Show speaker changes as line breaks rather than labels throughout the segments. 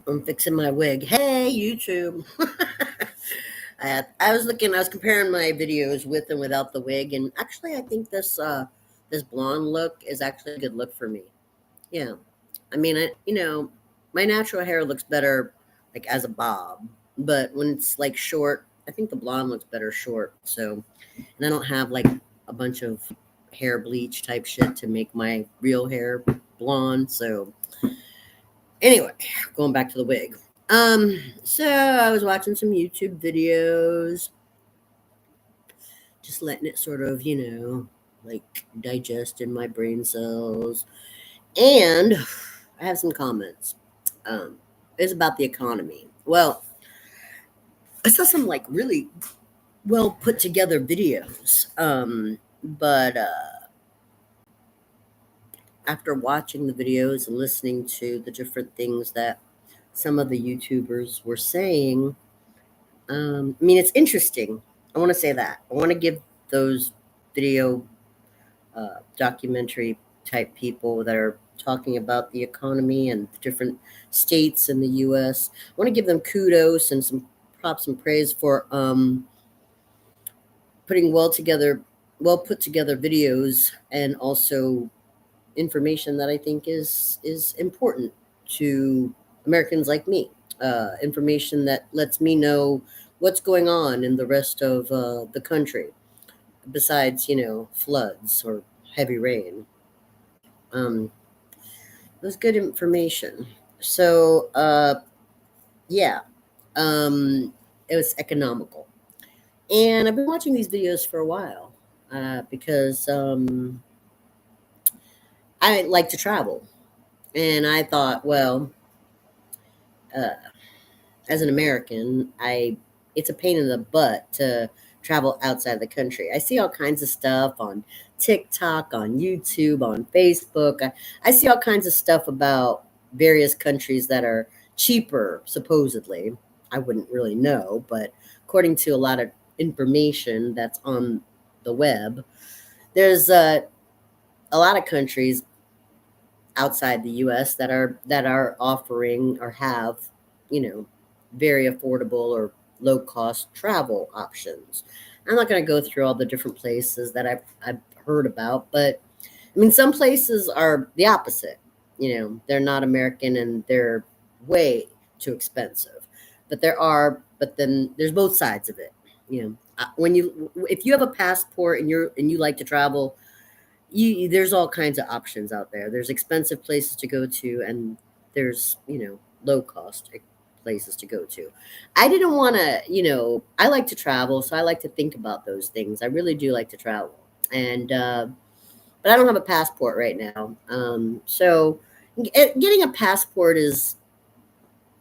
I'm fixing my wig. Hey, YouTube. I was comparing my videos with and without the wig, and actually, I think this blonde look is actually a good look for me. Yeah, I mean, my natural hair looks better like as a bob, but when it's like short, I think the blonde looks better short. So, and I don't have like a bunch of hair bleach type shit to make my real hair blonde. So, anyway, going back to the wig. So I was watching some YouTube videos, just letting it sort of, like digest in my brain cells. And I have some comments. It's about the economy. Well, I saw some like really well put together videos. But after watching the videos and listening to the different things that some of the YouTubers were saying, I mean, it's interesting. I want to say that. I want to give those video documentary type people that are talking about the economy and the different states in the U.S. I want to give them kudos and some props and praise for putting well put together videos and also information that I think is important to Americans like me. Information that lets me know what's going on in the rest of the country, besides floods or heavy rain. Um, it was good information. So yeah, it was economical, and I've been watching these videos for a while because I like to travel, and I thought, well, uh, as an American, I it's a pain in the butt to travel outside the country. I see all kinds of stuff on TikTok, on YouTube, on Facebook. I see all kinds of stuff about various countries that are cheaper, supposedly. I wouldn't really know, but according to a lot of information that's on the web, there's a lot of countries outside the US that are offering or have, you know, very affordable or low cost travel options. I'm not going to go through all the different places that I've heard about, but I mean, some places are the opposite. They're not American and they're way too expensive. But then there's both sides of it. If you have a passport and you like to travel, there's all kinds of options out there. There's expensive places to go to, and there's low cost places to go to. I didn't want to, I like to travel, so I like to think about those things. I really do like to travel, and but I don't have a passport right now. So getting a passport is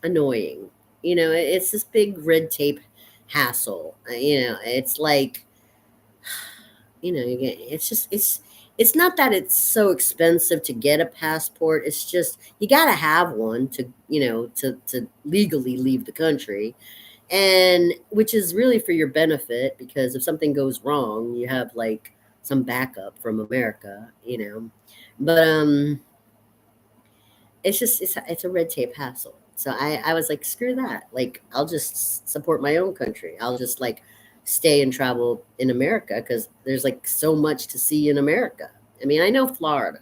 annoying. It's this big red tape hassle. It's like it's not that it's so expensive to get a passport. It's just you got to have one to to legally leave the country, and which is really for your benefit, because if something goes wrong you have like some backup from America. But it's a red tape hassle. So I was like, screw that. Like, I'll just support my own country. I'll just like stay and travel in America because there's like so much to see in America. I mean, I know Florida.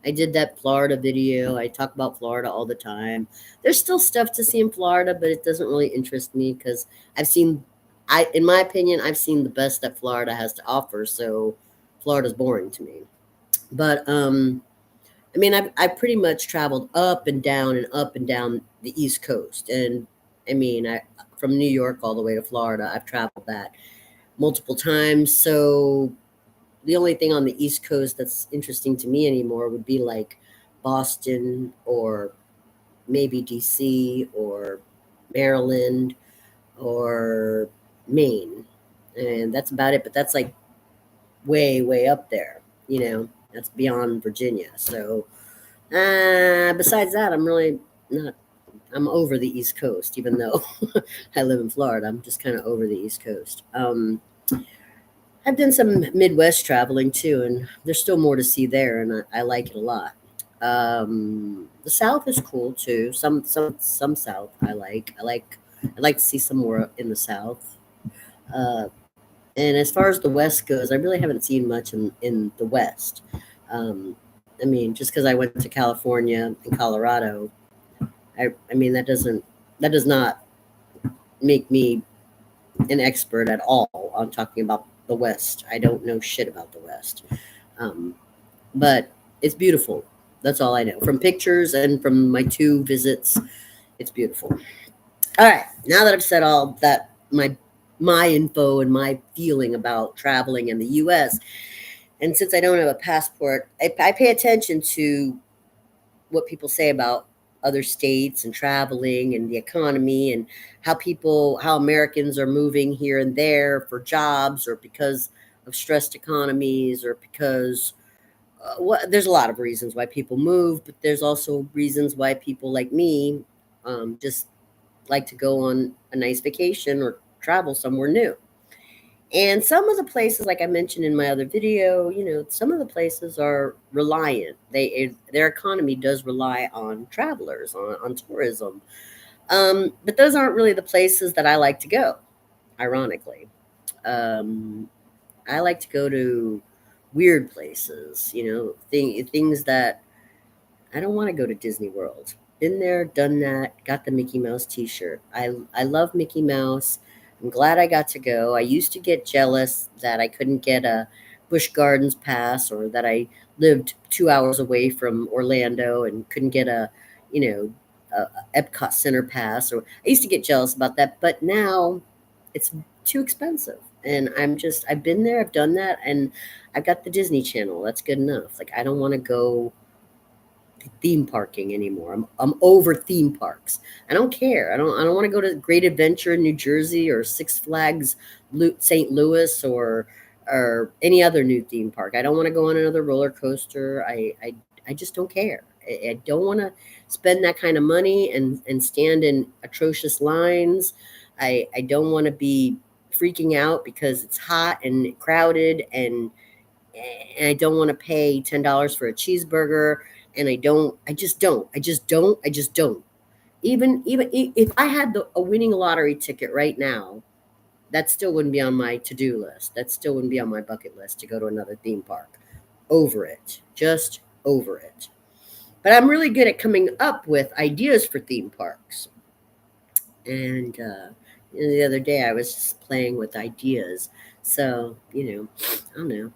I did that Florida video. I talk about Florida all the time. There's still stuff to see in Florida, but it doesn't really interest me because in my opinion, I've seen the best that Florida has to offer. So Florida's boring to me. But I mean, I've pretty much traveled up and down and up and down the East Coast, and I mean, I from New York all the way to Florida. I've traveled that multiple times. So the only thing on the East Coast that's interesting to me anymore would be like Boston or maybe DC or Maryland or Maine, and that's about it. But that's like way way up there. That's beyond Virginia. So besides that, I'm really not. I'm over the East Coast, even though I live in Florida. I'm just kind of over the East Coast. I've done some Midwest traveling too, and there's still more to see there, and I like it a lot. The South is cool too. Some South I like. I'd like to see some more in the South. Uh, and as far as the West goes, I really haven't seen much in the West. Um, I mean, just because I went to California and Colorado, I mean that does not make me an expert at all on talking about the West. I don't know shit about the West. Um, but it's beautiful. That's all I know from pictures and from my two visits. It's beautiful. All right, now that I've said all that, my info and my feeling about traveling in the U.S. And since I don't have a passport, I pay attention to what people say about other states and traveling and the economy and how Americans are moving here and there for jobs or because of stressed economies or because there's a lot of reasons why people move, but there's also reasons why people like me just like to go on a nice vacation or travel somewhere new. And some of the places, like I mentioned in my other video, some of the places are reliant. Their economy does rely on travelers, on tourism. But those aren't really the places that I like to go. Ironically, um, I like to go to weird places. Things that I don't want to go to Disney World. Been there, done that, got the Mickey Mouse t-shirt. I love Mickey Mouse. I'm glad I got to go. I used to get jealous that I couldn't get a Busch Gardens pass or that I lived 2 hours away from Orlando and couldn't get you know, a Epcot Center pass. Or I used to get jealous about that, but now it's too expensive. And I've been there, I've done that, and I've got the Disney Channel. That's good enough. Like I don't want to go theme parking anymore. I'm over theme parks. I don't care. I don't want to go to Great Adventure in New Jersey or Six Flags St. Louis or any other new theme park. I don't want to go on another roller coaster. I just don't care. I don't want to spend that kind of money and stand in atrocious lines. I don't want to be freaking out because it's hot and crowded and I don't want to pay $10 for a cheeseburger. And I just don't. If I had a winning lottery ticket right now, that still wouldn't be on my to-do list. That still wouldn't be on my bucket list to go to another theme park. Over it, just over it. But I'm really good at coming up with ideas for theme parks. And the other day I was just playing with ideas. So I don't know.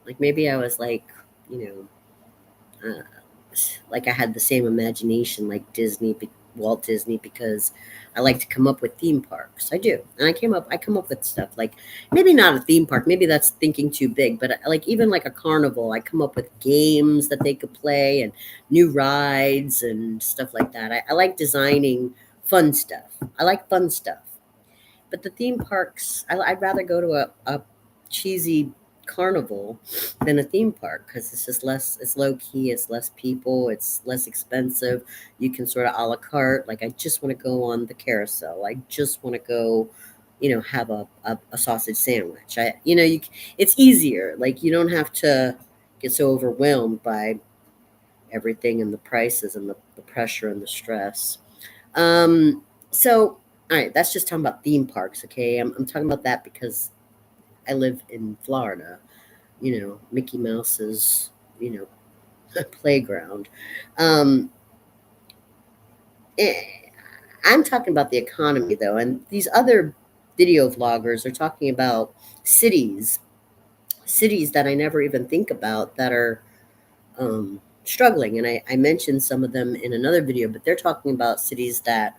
Like maybe I was like, you uh, like I had the same imagination like Walt Disney, because I like to come up with theme parks. I do, and I come up with stuff like maybe not a theme park, maybe that's thinking too big, but like even like a carnival, I come up with games that they could play and new rides and stuff like that. I like designing fun stuff. I like fun stuff. But the theme parks, I'd rather go to a cheesy carnival than a theme park because it's just less, it's low key, it's less people, it's less expensive. You can sort of a la carte. Like, I just want to go on the carousel. I just want to go, have a sausage sandwich. It's easier. Like, you don't have to get so overwhelmed by everything and the prices and the pressure and the stress. So, all right, that's just talking about theme parks, okay? I'm talking about that because I live in Florida, Mickey Mouse's, playground. Um, eh, I'm talking about the economy, though, and these other video vloggers are talking about cities, cities that I never even think about that are struggling. And I mentioned some of them in another video, but they're talking about cities that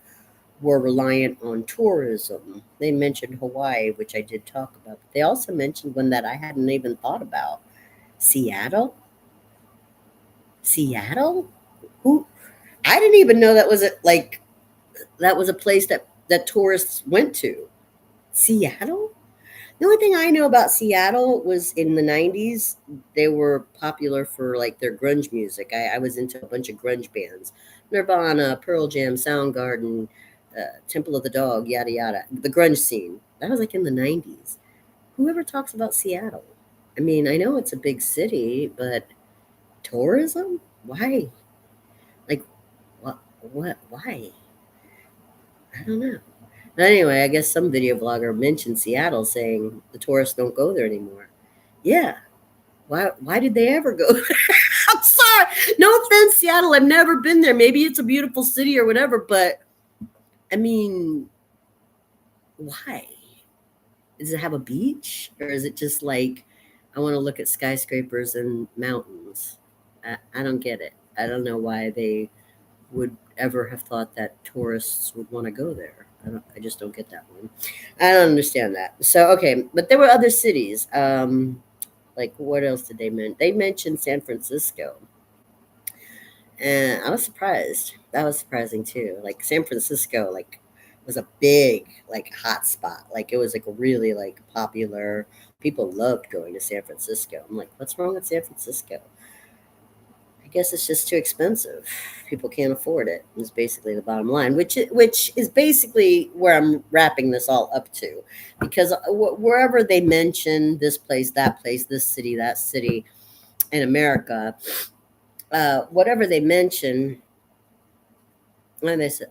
were reliant on tourism. They mentioned Hawaii, which I did talk about, but they also mentioned one that I hadn't even thought about. Seattle? Seattle? Who I didn't even know that was a place that tourists went to. Seattle? The only thing I know about Seattle was in the 90s, they were popular for like their grunge music. I was into a bunch of grunge bands: Nirvana, Pearl Jam, Soundgarden, Temple of the Dog, yada yada. The grunge scene. That was like in the 90s. Whoever talks about Seattle? I mean, I know it's a big city, but tourism? Why? Like, what, why? I don't know. Anyway, I guess some video vlogger mentioned Seattle saying the tourists don't go there anymore. Yeah. Why did they ever go? I'm sorry. No offense, Seattle. I've never been there. Maybe it's a beautiful city or whatever, but I mean, why? Does it have a beach? Or is it just like I want to look at skyscrapers and mountains? I don't get it. I don't know why they would ever have thought that tourists would want to go there. I just don't get that one. I don't understand that. So okay, but there were other cities. Like what else did they mention? They mentioned San Francisco, and I was surprised. That was surprising too. Like San Francisco, like was a big like hot spot. Like it was like really like popular. People loved going to San Francisco. I'm like, what's wrong with San Francisco? I guess it's just too expensive. People can't afford it. Is basically the bottom line, which is basically where I'm wrapping this all up to, because wherever they mention this place, this city, that city in America, whatever they mention, and they said,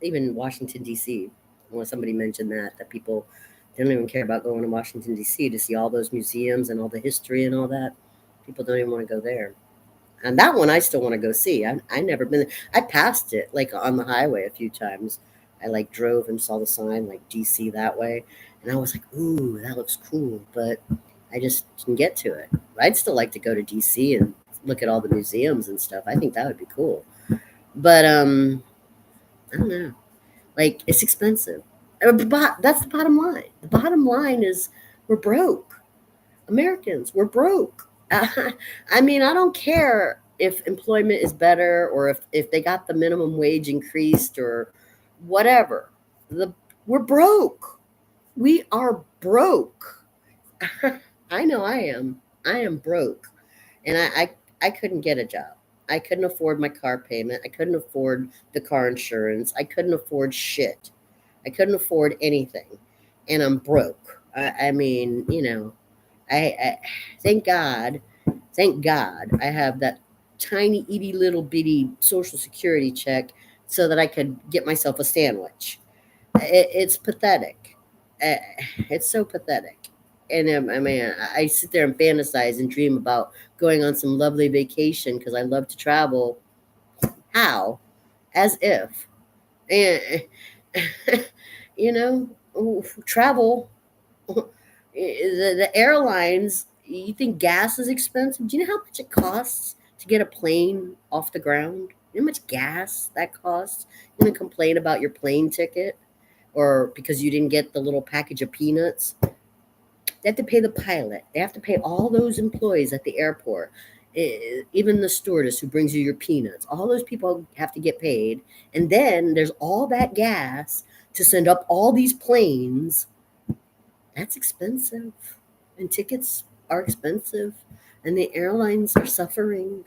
even Washington D.C. When somebody mentioned that people they don't even care about going to Washington D.C. to see all those museums and all the history and all that. People don't even want to go there. And that one I still want to go see. I never been. I passed it like on the highway a few times. I like drove and saw the sign like DC that way, and I was like, "Ooh, that looks cool," but I just didn't get to it. I'd still like to go to DC and look at all the museums and stuff. I think that would be cool. But I don't know. Like it's expensive. But that's the bottom line. The bottom line is we're broke. Americans, we're broke. I mean, I don't care if employment is better or if they got the minimum wage increased or whatever. We're broke. We are broke. I know I am. I am broke. And I couldn't get a job. I couldn't afford my car payment. I couldn't afford the car insurance. I couldn't afford shit. I couldn't afford anything. And I'm broke. I mean, I thank God I have that tiny, itty little bitty social security check so that I could get myself a sandwich. It's pathetic. Uh, It's so pathetic. And I mean, I sit there and fantasize and dream about going on some lovely vacation because I love to travel. How? As if. And, travel the airlines, you think gas is expensive? Do you know how much it costs to get a plane off the ground? You know how much gas that costs? You're gonna complain about your plane ticket or because you didn't get the little package of peanuts? They have to pay the pilot. They have to pay all those employees at the airport. Even the stewardess who brings you your peanuts. All those people have to get paid. And then there's all that gas to send up all these planes. That's expensive. And tickets are expensive. And the airlines are suffering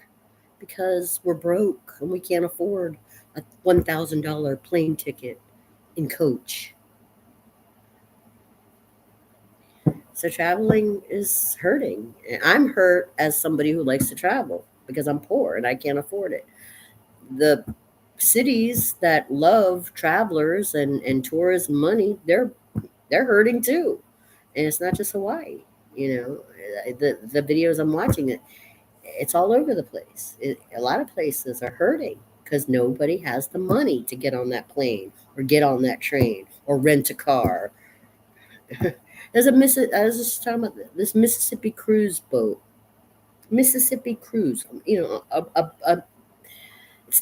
because we're broke and we can't afford a $1,000 plane ticket in coach. So traveling is hurting. I'm hurt as somebody who likes to travel because I'm poor and I can't afford it. The cities that love travelers and tourism money, they're hurting too. And it's not just Hawaii. The videos I'm watching, it's all over the place. A lot of places are hurting because nobody has the money to get on that plane or get on that train or rent a car. I was just talking about this Mississippi cruise boat. Mississippi cruise. It's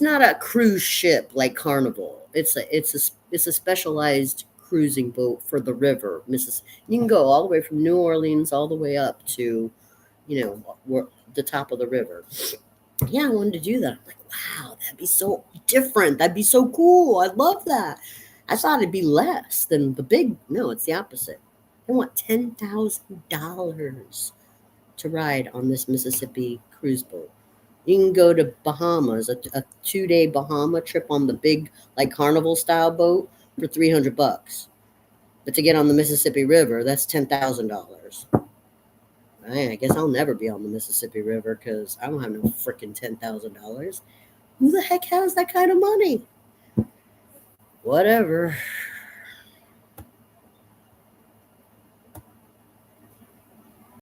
not a cruise ship like Carnival. It's a specialized cruising boat for the river. You can go all the way from New Orleans all the way up to, the top of the river. Yeah, I wanted to do that. I'm like, wow, that'd be so different. That'd be so cool. I love that. I thought it'd be less than the big. No, it's the opposite. They want $10,000 to ride on this Mississippi cruise boat. You can go to Bahamas, a 2-day Bahama trip on the big, like Carnival style boat for $300. But to get on the Mississippi River, that's $10,000. I guess I'll never be on the Mississippi River because I don't have no freaking $10,000. Who the heck has that kind of money? Whatever.